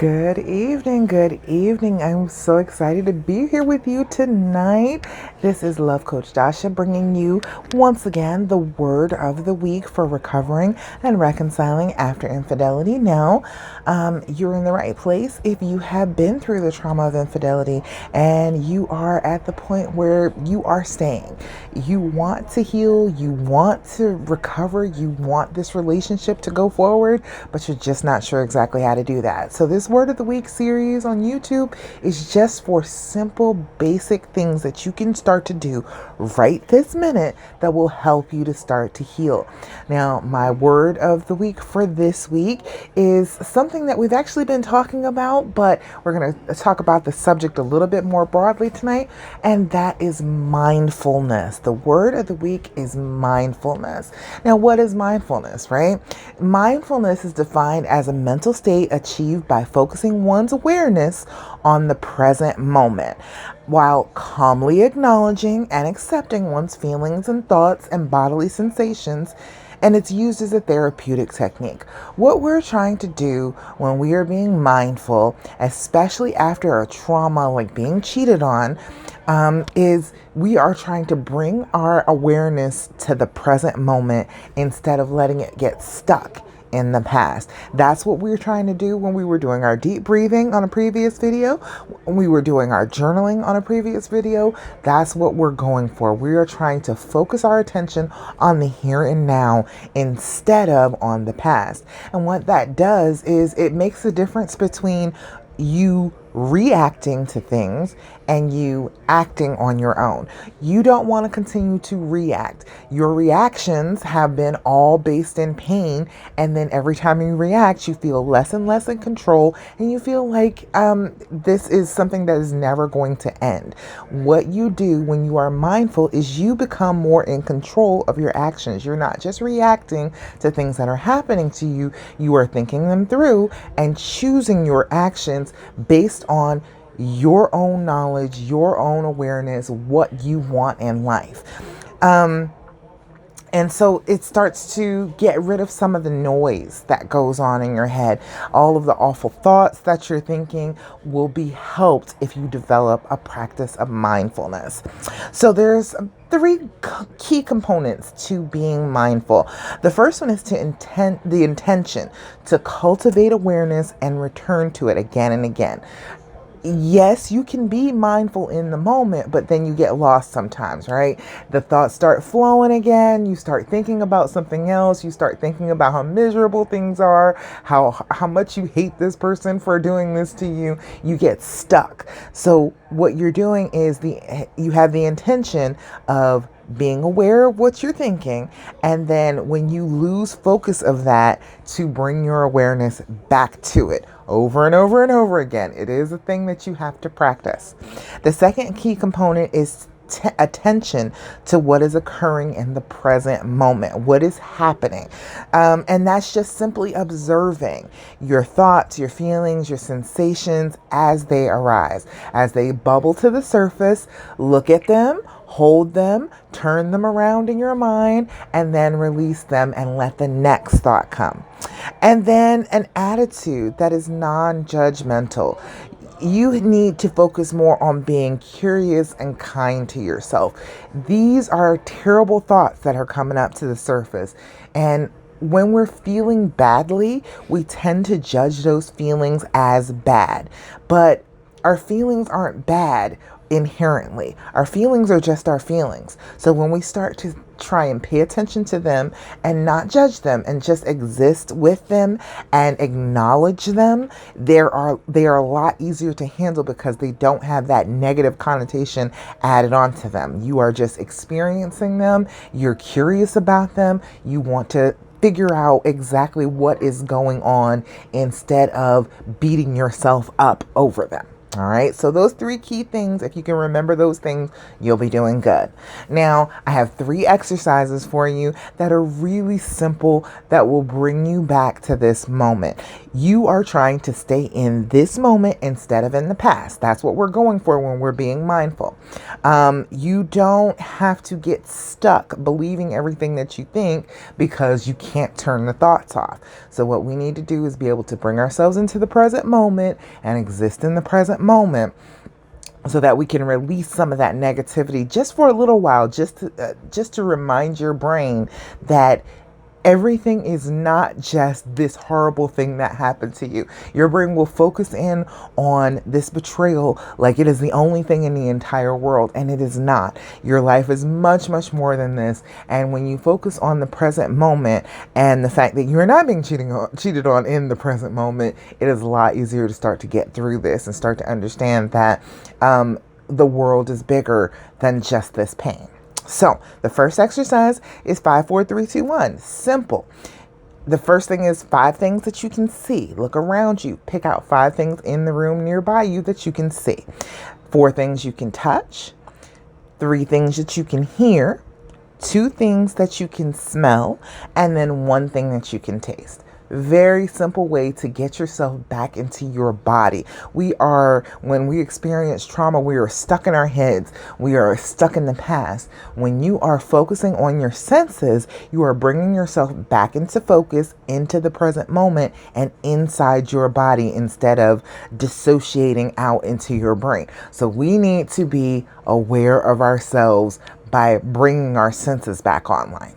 Good evening, good evening. I'm so excited to be here with you tonight. This is Love Coach Dasha bringing you once again the word of the week for recovering and reconciling after infidelity. Now, you're in the right place if you have been through the trauma of infidelity and you are at the point where you are staying. You want to heal, you want to recover, you want this relationship to go forward, but you're just not sure exactly how to do that. So this Word of the Week series on YouTube is just for simple, basic things that you can start to do right this minute that will help you to start to heal. Now, my Word of the Week for this week is something that we've actually been talking about, but we're going to talk about the subject a little bit more broadly tonight, and that is mindfulness. The Word of the Week is mindfulness. Now, what is mindfulness, right? Mindfulness is defined as a mental state achieved by focusing one's awareness on the present moment, while calmly acknowledging and accepting one's feelings and thoughts and bodily sensations, and it's used as a therapeutic technique. What we're trying to do when we are being mindful, especially after a trauma like being cheated on, is we are trying to bring our awareness to the present moment instead of letting it get stuck in the past. That's what we were trying to do when we were doing our deep breathing on a previous video, when we were doing our journaling on a previous video. That's what we're going for. We are trying to focus our attention on the here and now instead of on the past. And what that does is it makes a difference between you reacting to things and you acting on your own. You don't want to continue to react. Your reactions have been all based in pain, and then every time you react, you feel less and less in control, and you feel like this is something that is never going to end. What you do when you are mindful is you become more in control of your actions. You're not just reacting to things that are happening to you. You are thinking them through and choosing your actions based on your own knowledge, your own awareness, what you want in life. And so it starts to get rid of some of the noise that goes on in your head. All of the awful thoughts that you're thinking will be helped if you develop a practice of mindfulness. So there's three key components to being mindful. The first one is the intention to cultivate awareness and return to it again and again. Yes, you can be mindful in the moment, but then you get lost sometimes, right? The thoughts start flowing again. You start thinking about something else. You start thinking about how miserable things are, how much you hate this person for doing this to you. You get stuck. So what you're doing is you have the intention of being aware of what you're thinking, and then when you lose focus of that, to bring your awareness back to it over and over and over again. It is a thing that you have to practice. The second key component is attention to what is occurring in the present moment, what is happening. And that's just simply observing your thoughts, your feelings, your sensations as they arise, as they bubble to the surface. Look at them, hold them, turn them around in your mind, and then release them and let the next thought come. And then an attitude that is non-judgmental. You need to focus more on being curious and kind to yourself. These are terrible thoughts that are coming up to the surface. And when we're feeling badly, we tend to judge those feelings as bad. But our feelings aren't bad inherently. Our feelings are just our feelings. So when we start to try and pay attention to them and not judge them and just exist with them and acknowledge them, they are a lot easier to handle because they don't have that negative connotation added onto them. You are just experiencing them. You're curious about them. You want to figure out exactly what is going on instead of beating yourself up over them. All right, so those three key things, if you can remember those things, you'll be doing good. Now, I have 3 exercises for you that are really simple that will bring you back to this moment. You are trying to stay in this moment instead of in the past. That's what we're going for when we're being mindful. You don't have to get stuck believing everything that you think because you can't turn the thoughts off. So what we need to do is be able to bring ourselves into the present moment and exist in the present moment so that we can release some of that negativity just for a little while, just to remind your brain that everything is not just this horrible thing that happened to you. Your brain will focus in on this betrayal like it is the only thing in the entire world, and it is not. Your life is much, much more than this. And when you focus on the present moment and the fact that you're not being cheated on in the present moment, it is a lot easier to start to get through this and start to understand that the world is bigger than just this pain. So the first exercise is 5, 4, 3, 2, 1. Simple. The first thing is 5 things that you can see. Look around you. Pick out 5 things in the room nearby you that you can see. 4 things you can touch. 3 things that you can hear. 2 things that you can smell. And then 1 thing that you can taste. Very simple way to get yourself back into your body. When we experience trauma, we are stuck in our heads. We are stuck in the past. When you are focusing on your senses, you are bringing yourself back into focus, into the present moment, and inside your body instead of dissociating out into your brain. So we need to be aware of ourselves by bringing our senses back online.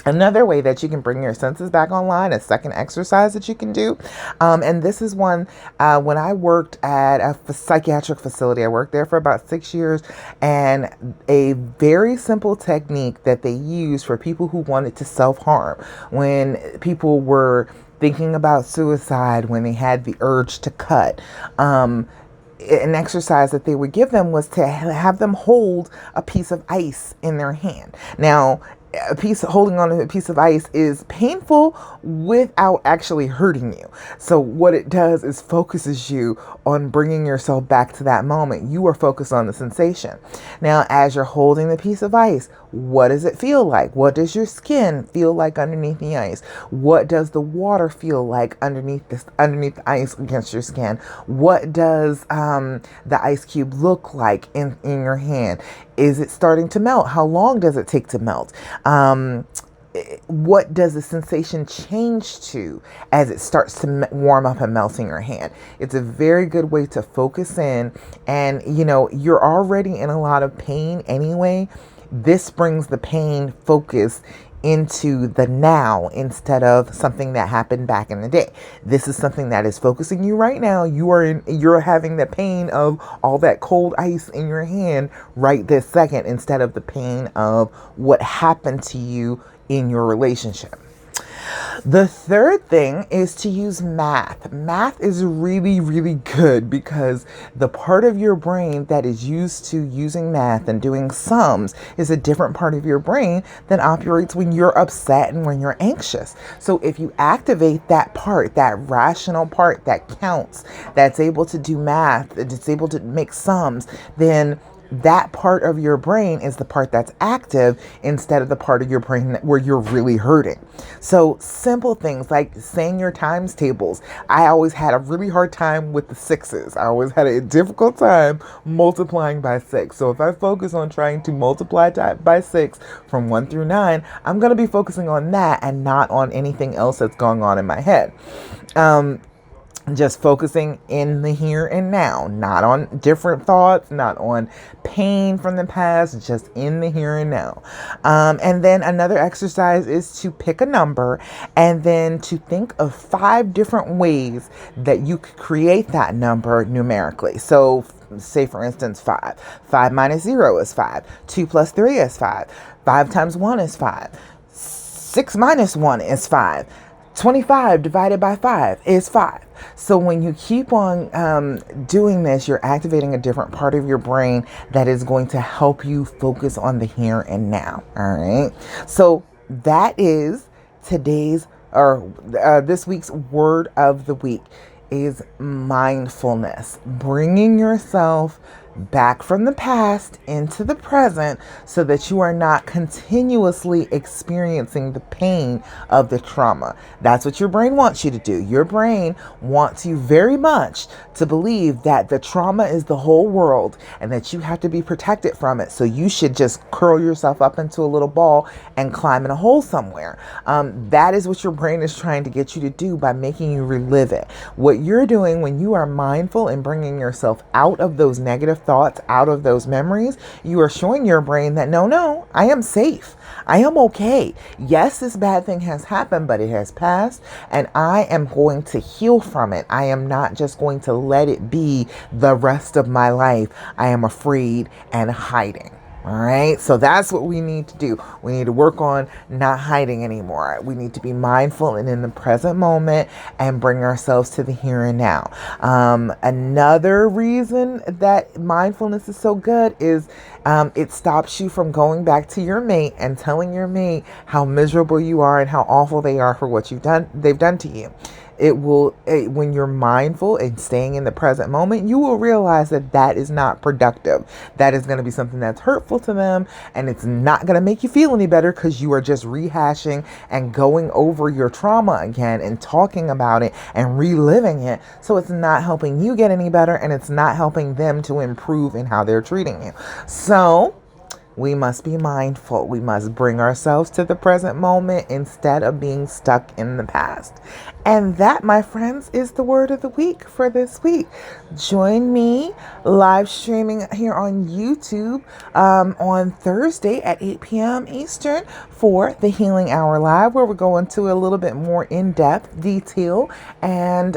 Another way that you can bring your senses back online, a second exercise that you can do, and this is one when I worked at a psychiatric facility. I worked there for about 6 years, and a very simple technique that they use for people who wanted to self-harm, when people were thinking about suicide, when they had the urge to cut. An exercise that they would give them was to have them hold a piece of ice in their hand. Now, holding on to a piece of ice is painful without actually hurting you. So what it does is focuses you on bringing yourself back to that moment. You are focused on the sensation. Now, as you're holding the piece of ice, what does it feel like? What does your skin feel like underneath the ice? What does the water feel like underneath the ice against your skin? What does the ice cube look like in your hand? Is it starting to melt? How long does it take to melt? What does the sensation change to as it starts to warm up and melt in your hand? It's a very good way to focus in, and you're already in a lot of pain anyway. This brings the pain focus into the now instead of something that happened back in the day. This is something that is focusing you right now. You're having the pain of all that cold ice in your hand right this second instead of the pain of what happened to you in your relationship. The third thing is to use math. Math is really, really good because the part of your brain that is used to using math and doing sums is a different part of your brain that operates when you're upset and when you're anxious. So if you activate that part, that rational part that counts, that's able to do math, that's able to make sums, then that part of your brain is the part that's active instead of the part of your brain where you're really hurting. So simple things like saying your times tables. I always had a really hard time with the 6s. I always had a difficult time multiplying by 6. So if I focus on trying to multiply by 6 from 1 through 9, I'm going to be focusing on that and not on anything else that's going on in my head. Just focusing in the here and now, not on different thoughts, not on pain from the past, just in the here and now. And then another exercise is to pick a number and then to think of 5 different ways that you could create that number numerically. So say for instance 5. 5 minus 0 is 5. 2 plus 3 is 5. 5 times 1 is 5. 6 minus 1 is 5. 25 divided by 5 is 5. So when you keep on doing this, you're activating a different part of your brain that is going to help you focus on the here and now. All right. So that is this week's word of the week. is mindfulness, bringing yourself back from the past into the present so that you are not continuously experiencing the pain of the trauma. That's what your brain wants you to do. Your brain wants you very much to believe that the trauma is the whole world and that you have to be protected from it. So you should just curl yourself up into a little ball and climb in a hole somewhere. That is what your brain is trying to get you to do by making you relive it. What you're doing when you are mindful and bringing yourself out of those negative thoughts, out of those memories, you are showing your brain that no, I am safe. I am okay. Yes, this bad thing has happened, but it has passed, and I am going to heal from it. I am not just going to let it be the rest of my life. I am afraid and hiding. All right. So that's what we need to do. We need to work on not hiding anymore. We need to be mindful and in the present moment and bring ourselves to the here and now. Another reason that mindfulness is so good is it stops you from going back to your mate and telling your mate how miserable you are and how awful they are for what they've done to you. When you're mindful and staying in the present moment, you will realize that that is not productive. That is going to be something that's hurtful to them, and it's not going to make you feel any better because you are just rehashing and going over your trauma again and talking about it and reliving it. So it's not helping you get any better, and it's not helping them to improve in how they're treating you. So we must be mindful. We must bring ourselves to the present moment instead of being stuck in the past. And that, my friends, is the word of the week for this week. Join me live streaming here on YouTube on Thursday at 8 p.m. Eastern for the Healing Hour Live, where we're going to a little bit more in-depth detail. And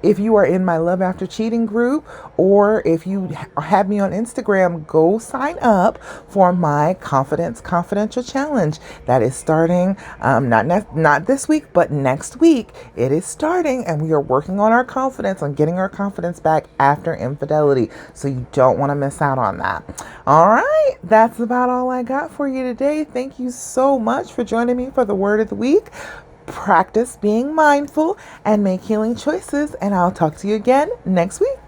if you are in my Love After Cheating group, or if you have me on Instagram, go sign up for my Confidence Confidential Challenge. That is starting not this week, but next week. It is starting, and we are working on our confidence, on getting our confidence back after infidelity. So you don't want to miss out on that. All right, that's about all I got for you today. Thank you so much for joining me for the word of the week. Practice being mindful and make healing choices, and I'll talk to you again next week.